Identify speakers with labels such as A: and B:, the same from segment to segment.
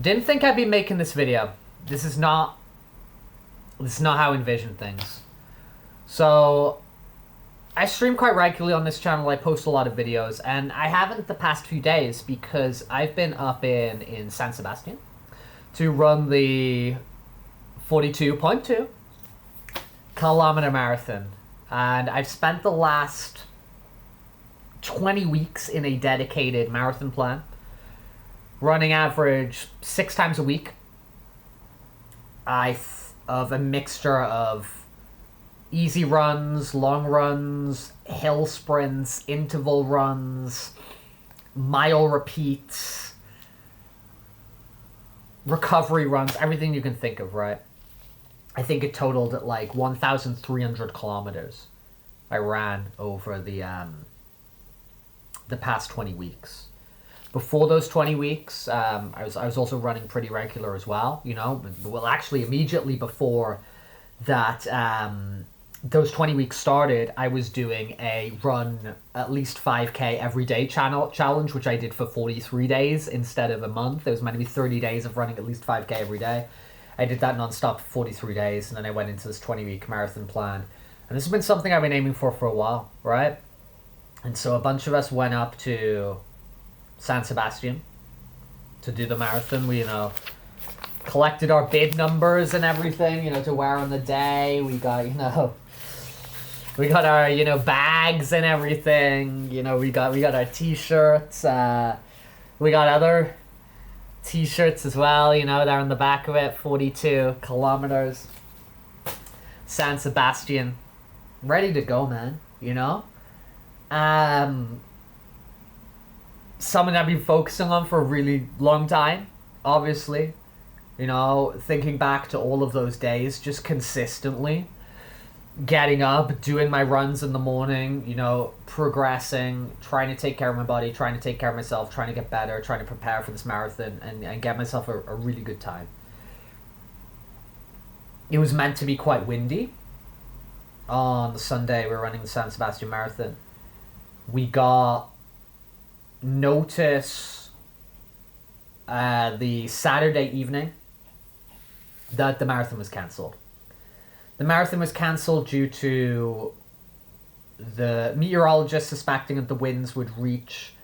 A: Didn't think I'd be making this video. This is not how I envision things. So I stream quite regularly on this channel. I post a lot of videos, and I haven't the past few days because I've been up in San Sebastian to run the 42.2 kilometer marathon, and I've spent the last 20 weeks in a dedicated marathon plan, running average 6 times a week. Of a mixture of easy runs, long runs, hill sprints, interval runs, mile repeats, recovery runs, everything you can think of, right? I think it totaled at like 1,300 kilometers I ran over the past 20 weeks. Before those 20 weeks, I was also running pretty regular as well, you know. Well, actually, immediately before that, those 20 weeks started, I was doing a run at least 5K every day challenge, which I did for 43 days instead of a month. It was meant to be 30 days of running at least 5K every day. I did that nonstop for 43 days, and then I went into this 20-week marathon plan. And this has been something I've been aiming for a while, right? And so a bunch of us went up to San Sebastian to do the marathon. We, collected our bid numbers and everything, to wear on the day. We got, we got our, bags and everything. We got our t-shirts. We got other t-shirts as well, they're on the back of it. 42 kilometers. San Sebastian. Ready to go, man, Something I've been focusing on for a really long time, obviously. Thinking back to all of those days, just consistently getting up, doing my runs in the morning, progressing, trying to take care of my body, trying to take care of myself, trying to get better, trying to prepare for this marathon and get myself a really good time. It was meant to be quite windy. On the Sunday, we were running the San Sebastian Marathon. We got notice the Saturday evening that the marathon was cancelled. The marathon was cancelled due to the meteorologists suspecting that the winds would reach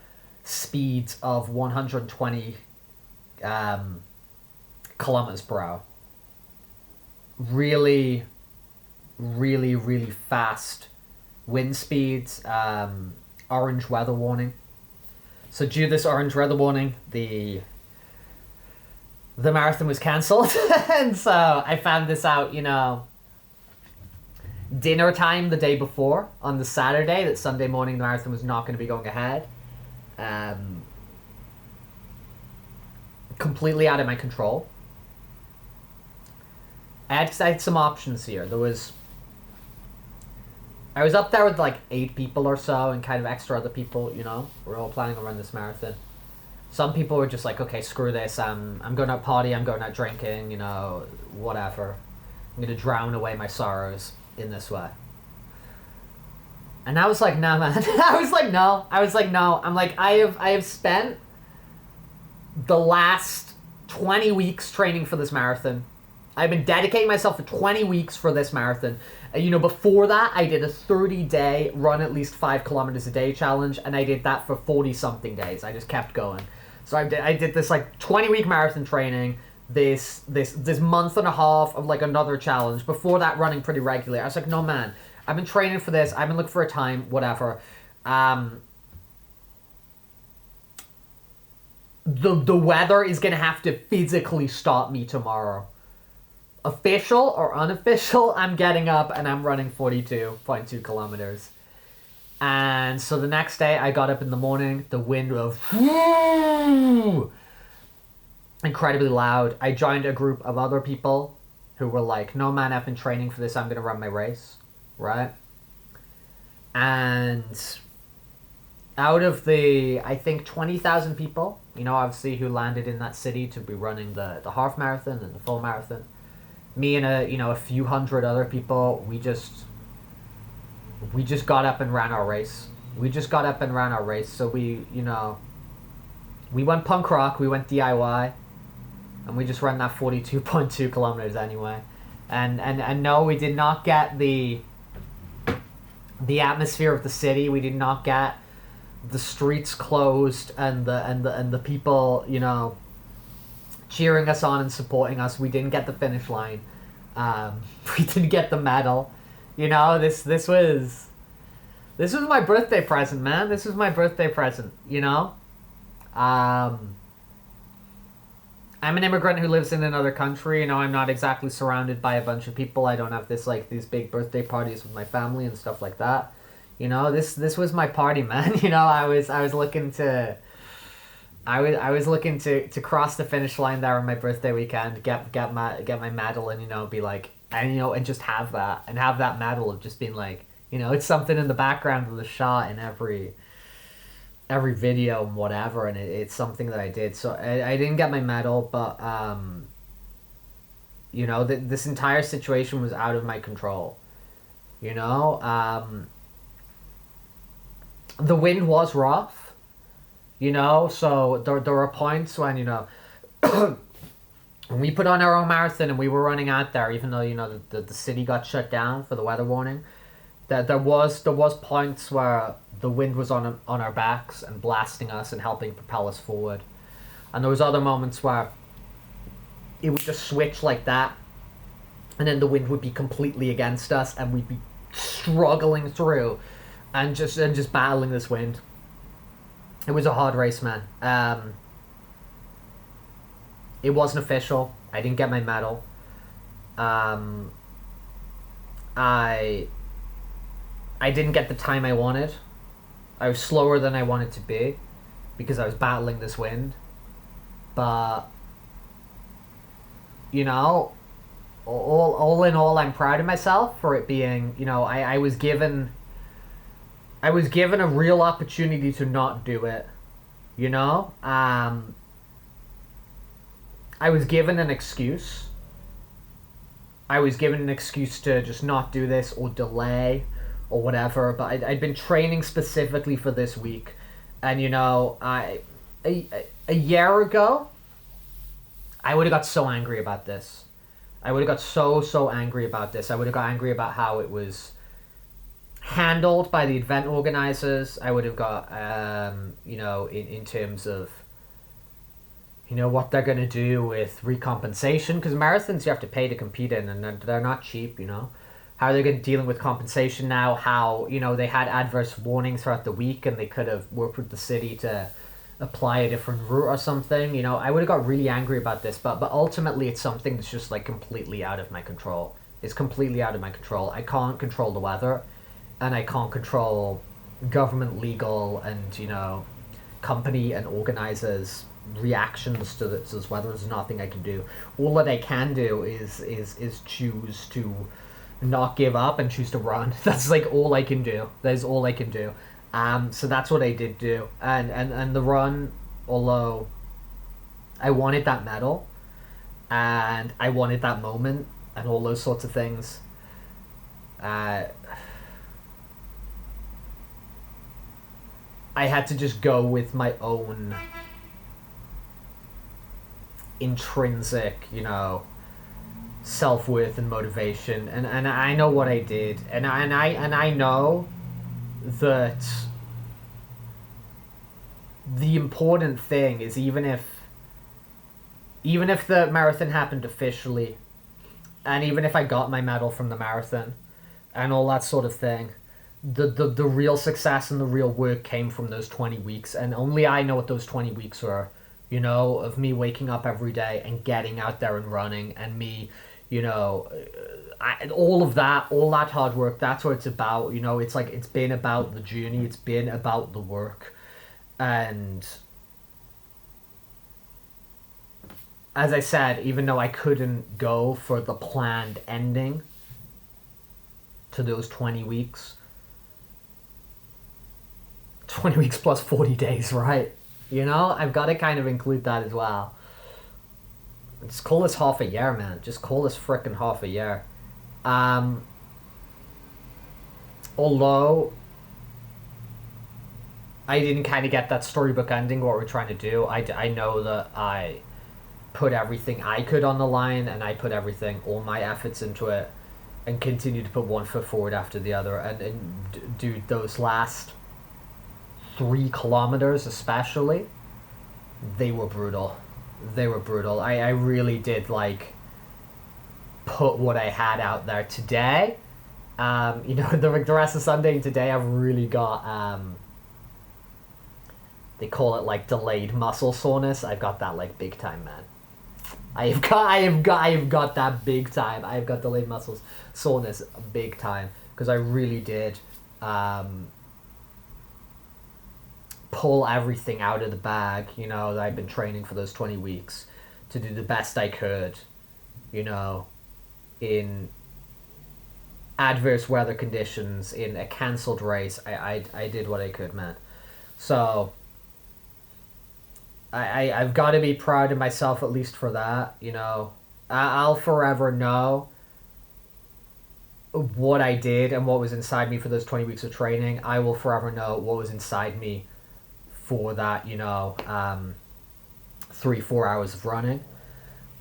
A: speeds of 120 kilometers per hour. Really, really, really fast wind speeds. Orange weather warning. So due to this orange weather warning, the marathon was cancelled. And so I found this out, dinner time the day before on the Saturday, that Sunday morning the marathon was not going to be going ahead. Completely out of my control. I had some options here. I was up there with like 8 people or so and kind of extra other people, We're all planning to run this marathon. Some people were just like, okay, screw this. I'm going out party. I'm going out drinking, whatever. I'm going to drown away my sorrows in this way. And I was like, nah, man. I was like, no. I'm like, I have spent the last 20 weeks training for this marathon. I've been dedicating myself for 20 weeks for this marathon. Before that, I did a 30-day run at least 5 kilometers a day challenge, and I did that for 40-something days. I just kept going. So I did this like 20-week marathon training, this month and a half of like another challenge. Before that, running pretty regularly. I was like, no, man, I've been training for this. I've been looking for a time, whatever. The weather is gonna have to physically stop me tomorrow. Official or unofficial, I'm getting up and I'm running 42.2 kilometers. And so the next day I got up in the morning, the wind was incredibly loud. I joined a group of other people who were like, no man, I've been training for this, I'm gonna run my race, right? And out of the, I think 20,000 people, obviously who landed in that city to be running the half marathon and the full marathon, me and a few hundred other people, we just got up and ran our race. So we went punk rock, we went DIY. and we just ran that 42.2 kilometers anyway. And no, we did not get the atmosphere of the city. We did not get the streets closed and the people, you know, cheering us on and supporting us. We didn't get the finish line. We didn't get the medal. You know, this was my birthday present, man. This was my birthday present, you know? I'm an immigrant who lives in another country. You know, I'm not exactly surrounded by a bunch of people. I don't have these big birthday parties with my family and stuff like that. You know, this was my party, man. You know, I was looking to cross the finish line there on my birthday weekend, get my medal, and, you know, be like, and, you know, and just have that medal of just being like, you know, it's something in the background of the shot in every video and whatever, and it's something that I did. So I didn't get my medal, but you know, this entire situation was out of my control. You know, the wind was rough, you know, so there were points when, you know, when we put on our own marathon and we were running out there, even though, you know, the city got shut down for the weather warning, that there was points where the wind was on our backs and blasting us and helping propel us forward. And there was other moments where it would just switch like that, and then the wind would be completely against us, and we'd be struggling through and just battling this wind. It was a hard race, man. It wasn't official. I didn't get my medal. I didn't get the time I wanted. I was slower than I wanted to be because I was battling this wind. But, you know, all in all, I'm proud of myself for it being, you know, I was given a real opportunity to not do it, you know? I was given an excuse. I was given an excuse to just not do this or delay or whatever, but I'd been training specifically for this week. And, you know, a year ago, I would have got so angry about this. I would have got so angry about this. I would have got angry about how it was handled by the event organizers. I would have got, you know, in terms of, you know, what they're going to do with recompensation, because marathons you have to pay to compete in, and they're not cheap, you know. How they're going to dealing with compensation now, how, you know, they had adverse warnings throughout the week and they could have worked with the city to apply a different route or something. You know, I would have got really angry about this, but ultimately it's something that's just like completely out of my control. It's completely out of my control. I can't control the weather, and I can't control government, legal, and, you know, company and organizers' reactions to this weather. There's nothing I can do. All that I can do is choose to not give up and choose to run. That's like all I can do. That is all I can do. So that's what I did do. And the run, although I wanted that medal and I wanted that moment and all those sorts of things, I had to just go with my own intrinsic, you know, self-worth and motivation, and I know what I did, and I know that the important thing is even if the marathon happened officially, and even if I got my medal from the marathon and all that sort of thing, the real success and the real work came from those 20 weeks, and only I know what those 20 weeks were, you know, of me waking up every day and getting out there and running, and me, you know, all that hard work. That's what it's about, you know. It's like, it's been about the journey, it's been about the work. And as I said, even though I couldn't go for the planned ending to those 20 weeks, 20 weeks plus 40 days, right? You know, I've got to kind of include that as well. Just call this half a year, man. Just call this frickin' half a year. Although I didn't kind of get that storybook ending, what we're trying to do, I know that I put everything I could on the line, and I put everything, all my efforts into it, and continue to put one foot forward after the other. And dude, those last 3 kilometers especially, they were brutal. They were brutal. I really did like put what I had out there today. The rest of Sunday and today I've really got they call it like delayed muscle soreness. I've got that like big time, man. I have got that big time. I've got delayed muscles soreness big time because I really did pull everything out of the bag, that I've been training for those 20 weeks to do the best I could, in adverse weather conditions, in a cancelled race. I did what I could, man. So I've got to be proud of myself at least for that, I'll forever know what I did and what was inside me for those 20 weeks of training. I will forever know what was inside me for that, 3-4 hours of running.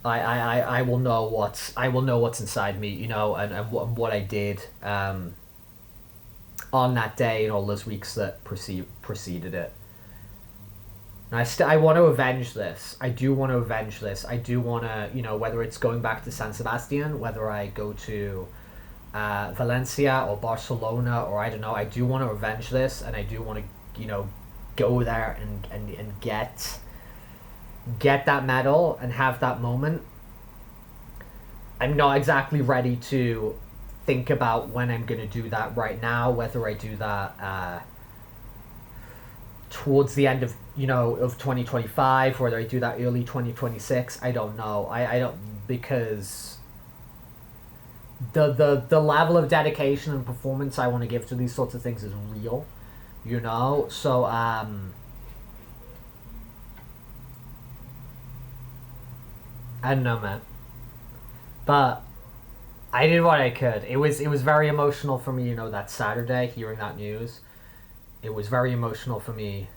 A: I will know what's inside me, and what I did on that day and all those weeks that preceded it. And I want to avenge this. I do want to avenge this. I do want to, whether it's going back to San Sebastian, whether I go to Valencia or Barcelona, or I don't know, I do want to avenge this, and I do want to, go there and get that medal and have that moment. I'm not exactly ready to think about when I'm going to do that right now, whether I do that towards the end of 2025, whether I do that early 2026, I don't know. I don't, because the level of dedication and performance I want to give to these sorts of things is real, so I don't know, man, but I did what I could. It was very emotional for me, that Saturday, hearing that news. It was very emotional for me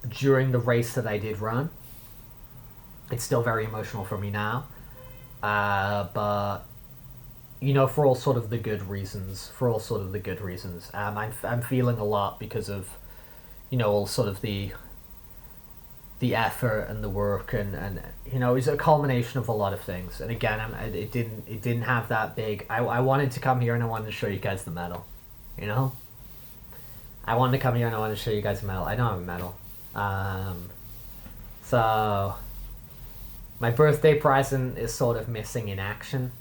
A: during the race that I did run. It's still very emotional for me now. But, for all sort of the good reasons. I'm feeling a lot because of, all sort of the effort and the work and it's a culmination of a lot of things. And again, it didn't have that big. I wanted to come here and I wanted to show you guys the medal. I wanted to come here and I wanted to show you guys a medal. I don't have a medal. So my birthday present is sort of missing in action,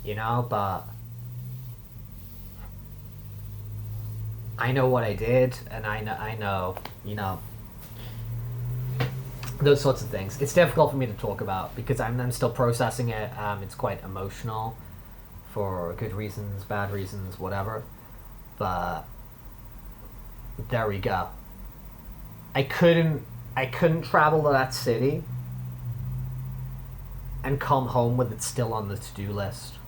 A: but I know what I did, and I know, those sorts of things. It's difficult for me to talk about because I'm still processing it. It's quite emotional for good reasons, bad reasons, whatever. But there we go. I couldn't travel to that city and come home with it still on the to-do list.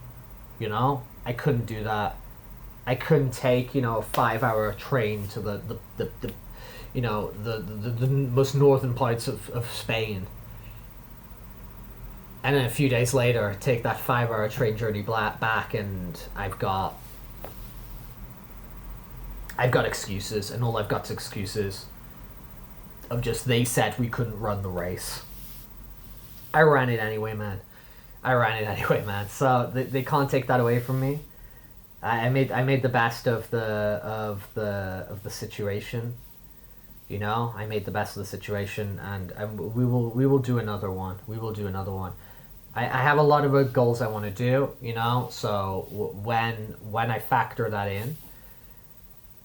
A: I couldn't do that. I couldn't take, a 5-hour train to the most northern parts of Spain, and then a few days later take that 5-hour train journey back, and I've got excuses, and all I've got is excuses of just they said we couldn't run the race. I ran it anyway, man. So they can't take that away from me. I made the best of the situation. I made the best of the situation, and we will do another one. I have a lot of goals I want to do. So when I factor that in,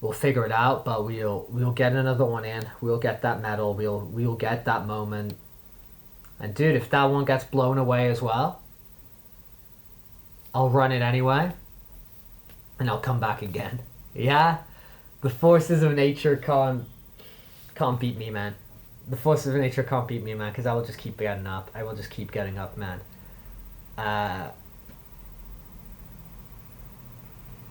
A: we'll figure it out. But we'll get another one in. We'll get that medal. We'll get that moment. And dude, if that one gets blown away as well, I'll run it anyway. And I'll come back again. Yeah? The forces of nature can't beat me, man. The forces of nature can't beat me, man, because I will just keep getting up. Man.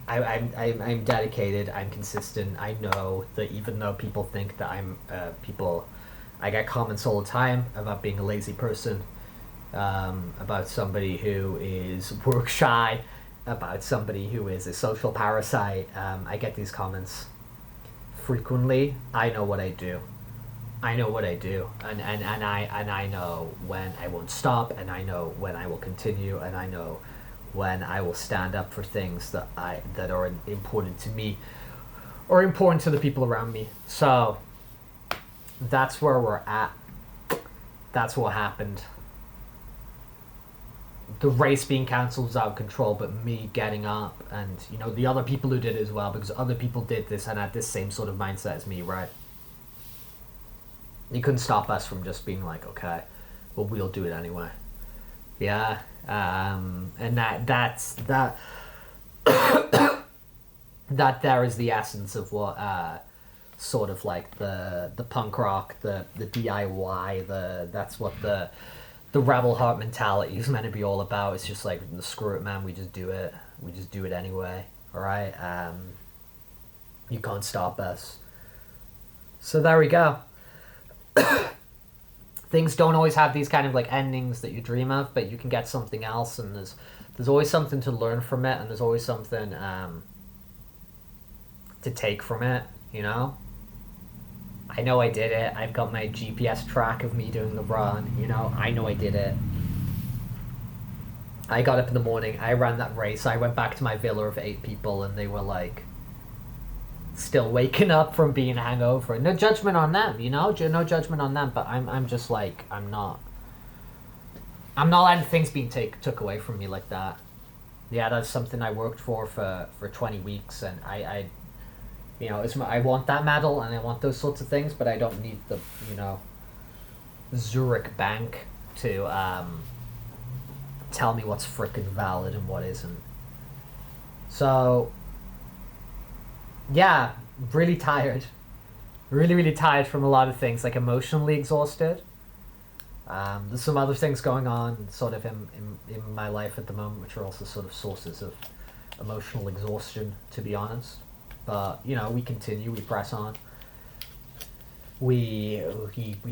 A: I'm dedicated. I'm consistent. I know that even though people think that I get comments all the time about being a lazy person, about somebody who is work shy, about somebody who is a social parasite. I get these comments frequently. I know what I do. I know what I do, and I know when I won't stop, and I know when I will continue, and I know when I will stand up for things that are important to me or important to the people around me. So that's where we're at. That's what happened. The race being cancelled was out of control, but me getting up, and the other people who did it as well, because other people did this and had this same sort of mindset as me, right? You couldn't stop us from just being like, okay, well, we'll do it anyway. Yeah, and that's that. That there is the essence of what sort of like the punk rock, the DIY, that's what the rebel heart mentality is meant to be all about. It's just like, screw it, man. We just do it. We just do it anyway. All right. You can't stop us. So there we go. Things don't always have these kind of like endings that you dream of, but you can get something else, and there's always something to learn from it, and there's always something to take from it. I know I did it. I've got my GPS track of me doing the run. I know I did it. I got up in the morning. I ran that race. I went back to my villa of 8 people, and they were like still waking up from being hangover. No judgment on them, no judgment on them. But I'm just like, I'm not letting things being took away from me like that. Yeah, that's something I worked for 20 weeks, and I I want that medal and I want those sorts of things, but I don't need the Zurich bank to tell me what's frickin' valid and what isn't. So yeah, really tired. Really tired from a lot of things, like emotionally exhausted. There's some other things going on sort of in my life at the moment, which are also sort of sources of emotional exhaustion, to be honest. But, we continue, we press on. We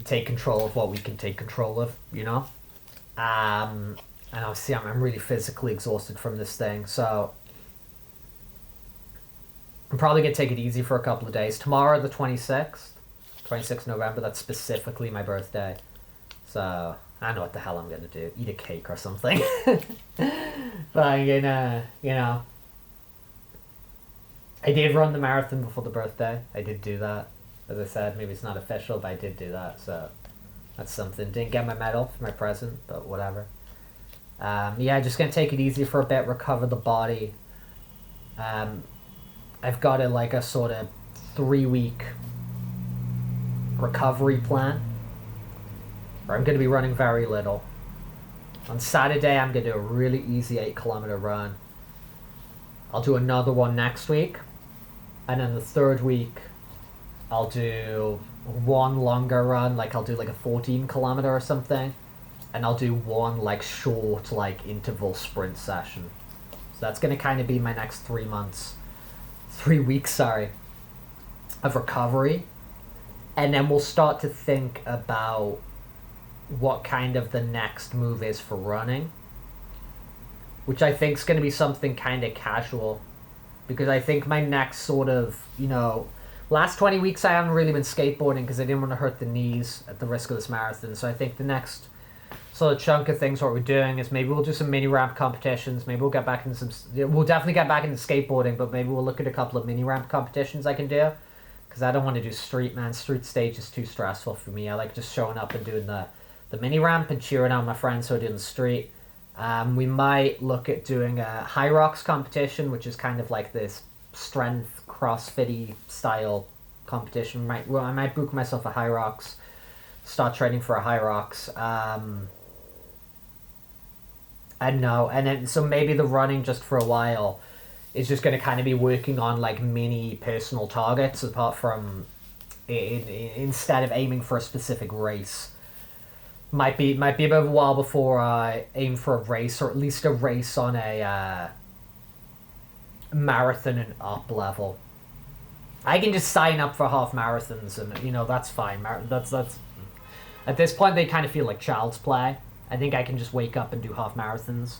A: take control of what we can take control of, And obviously I'm really physically exhausted from this thing, so I'm probably going to take it easy for a couple of days. Tomorrow, the 26th November, that's specifically my birthday. So, I don't know what the hell I'm going to do. Eat a cake or something. But I'm going to, I did run the marathon before the birthday. I did do that. As I said, maybe it's not official, but I did do that. So, that's something. Didn't get my medal for my present, but whatever. Just going to take it easy for a bit, recover the body. I've got a sort of 3-week recovery plan where I'm going to be running very little. On Saturday, I'm going to do a really easy 8-kilometer run. I'll do another one next week. And then the 3rd week, I'll do one longer run. I'll do a 14-kilometer or something. And I'll do one short interval sprint session. So that's going to kind of be my next 3 weeks, of recovery. And then we'll start to think about what kind of the next move is for running, which I think is going to be something kind of casual, because I think my next sort of, last 20 weeks I haven't really been skateboarding because I didn't want to hurt the knees at the risk of this marathon. So I think the next sort of chunk of things what we're doing is maybe we'll do some mini ramp competitions. Maybe we'll get back into we'll definitely get back into skateboarding, but maybe we'll look at a couple of mini ramp competitions I can do, because I don't want to do street stage is too stressful for me. I like just showing up and doing the mini ramp and cheering on my friends who are doing the street. We might look at doing a High Rocks competition, which is kind of like this strength CrossFit-y style competition. I might book myself a High Rocks, start training for a High Rocks. I don't know. And then, so maybe the running just for a while is just going to kind of be working on mini personal targets, apart from instead of aiming for a specific race. Might be a bit of a while before I aim for a race, or at least a race on a marathon and up level. I can just sign up for half marathons, and that's fine. That's At this point, they kind of feel like child's play. I think I can just wake up and do half marathons.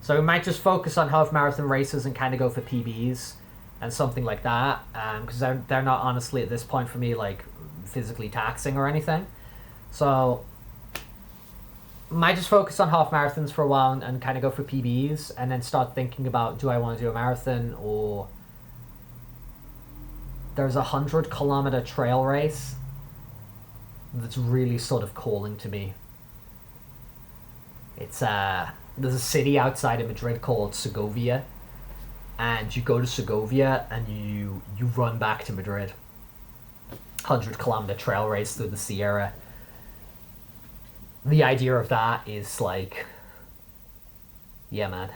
A: So we might just focus on half marathon races and kind of go for PBs and something like that, because they're not honestly at this point for me like physically taxing or anything. So might just focus on half marathons for a while and kind of go for PBs, and then start thinking about, do I want to do a marathon? Or there's a 100-kilometer trail race that's really sort of calling to me. It's there's a city outside of Madrid called Segovia, and you go to Segovia and you run back to Madrid. 100-kilometer trail race through the Sierra. The idea of that is like, yeah, man.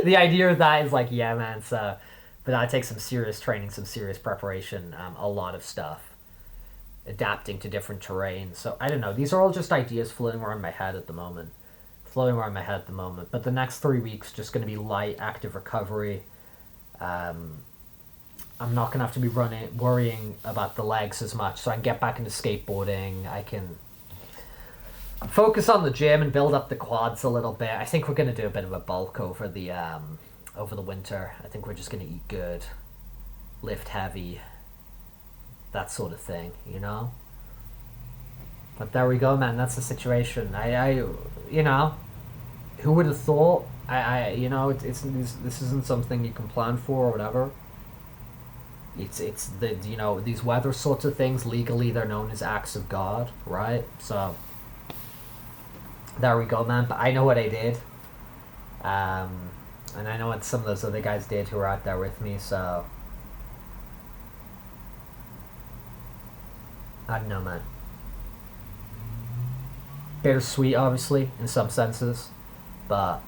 A: The idea of that is like, yeah, man. So, but that takes some serious training, some serious preparation, a lot of stuff, adapting to different terrain. So I don't know. These are all just ideas floating around my head at the moment. But the next 3 weeks just going to be light, active recovery. I'm not going to have to be worrying about the legs as much, so I can get back into skateboarding. I can focus on the gym and build up the quads a little bit. I think we're going to do a bit of a bulk over the winter. I think we're just going to eat good, lift heavy, that sort of thing, you know? But there we go, man. That's the situation. I you know, who would have thought? You know, this isn't something you can plan for or whatever. It's the, you know, these weather sorts of things, legally they're known as acts of God, right? So there we go, man. But I know what I did, and I know what some of those other guys did who were out there with me. So I don't know, man. Bittersweet, obviously, in some senses, but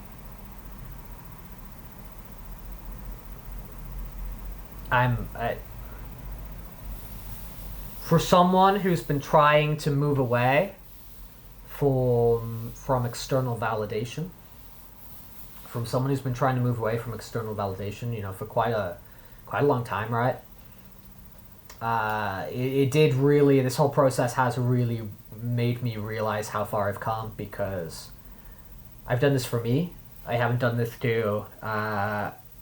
A: for someone who's been trying to move away from external validation, you know, for quite a long time, right? It did really, this whole process has really made me realize how far I've come, because I've done this for me. I haven't done this to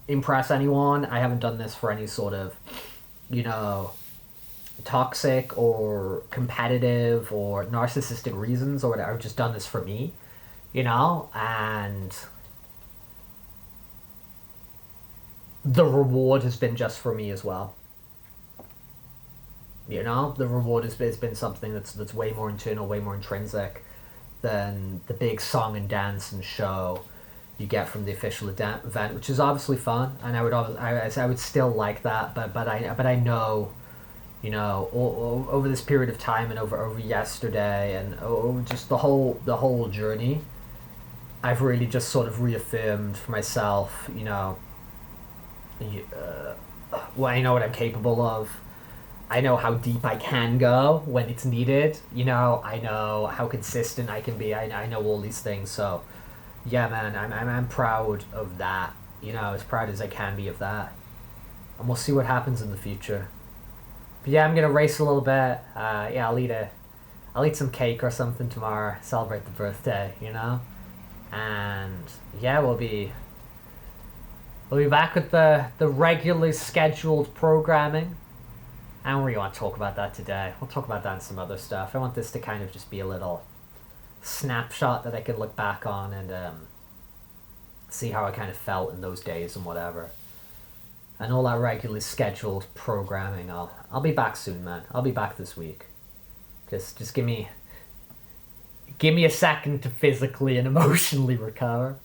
A: impress anyone. I haven't done this for any sort of, you know, toxic or competitive or narcissistic reasons or whatever. I've just done this for me, you know, and the reward has been just for me as well. You know, the reward has been something that's way more internal, way more intrinsic than the big song and dance and show you get from the official event, which is obviously fun, and I would still like that, but I know, you know, over this period of time and over yesterday and over just the whole journey, I've really just sort of reaffirmed for myself, you know, well, I know what I'm capable of. I know how deep I can go when it's needed. You know, I know how consistent I can be. I know all these things. So, yeah, man, I'm proud of that. You know, as proud as I can be of that. And we'll see what happens in the future. But yeah, I'm gonna race a little bit. Yeah, I'll eat some cake or something tomorrow. Celebrate the birthday. You know, and yeah, we'll be back with the regularly scheduled programming. I don't really want to talk about that today. We'll talk about that and some other stuff. I want this to kind of just be a little snapshot that I could look back on and see how I kind of felt in those days and whatever. And all that regularly scheduled programming. I'll be back soon, man. I'll be back this week. Just give me a second to physically and emotionally recover,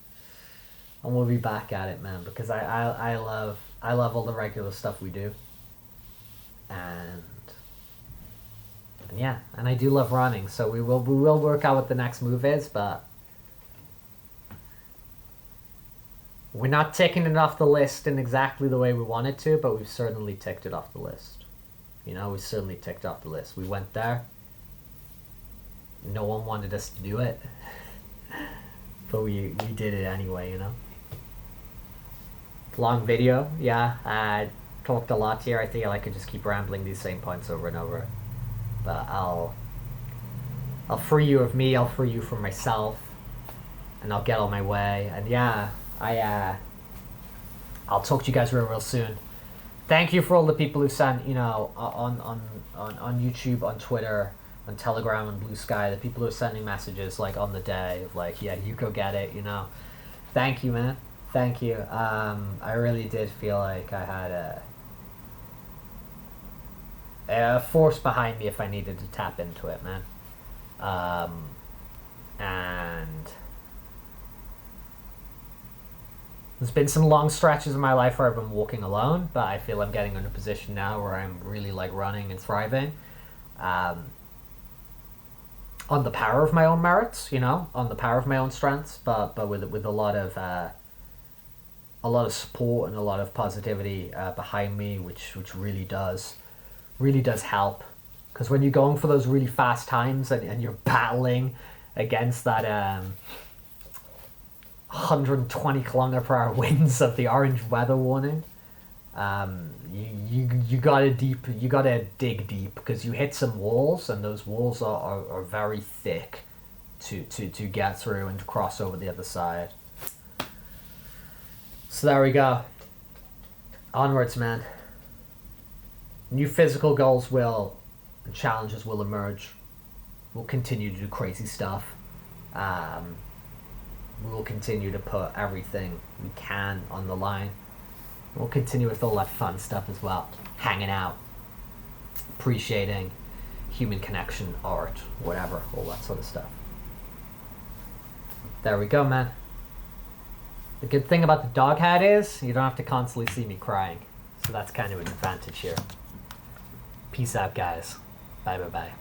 A: and we'll be back at it, man. Because I love all the regular stuff we do. And yeah, and I do love running, so we will work out what the next move is, but we're not ticking it off the list in exactly the way we wanted to, but we've certainly ticked it off the list. You know, we certainly ticked off the list. We went there. No one wanted us to do it, but we did it anyway, you know. Long video, yeah. Talked a lot here. I think I could just keep rambling these same points over and over, but I'll I'll free you of me. I'll free you from myself, and I'll get on my way. And yeah, I'll talk to you guys real soon. Thank you for all the people who sent, on YouTube, on Twitter, on Telegram, and Blue Sky, the people who are sending messages like on the day of like, yeah, you go get it, Thank you, man. Thank you. I really did feel like I had a force behind me if I needed to tap into it, man. And there's been some long stretches in my life where I've been walking alone, but I feel I'm getting in a position now where I'm really like running and thriving, on the power of my own merits, on the power of my own strengths, but with a lot of support and a lot of positivity behind me, which really does help. Because when you're going for those really fast times and you're battling against that 120 kilometer per hour winds of the orange weather warning, you gotta dig deep, because you hit some walls, and those walls are very thick to get through and to cross over the other side. So there we go. Onwards, man. New physical goals and challenges will emerge. We'll continue to do crazy stuff. We will continue to put everything we can on the line. We'll continue with all that fun stuff as well. Hanging out, appreciating human connection, art, whatever, all that sort of stuff. There we go, man. The good thing about the dog hat is you don't have to constantly see me crying. So that's kind of an advantage here. Peace out, guys. Bye.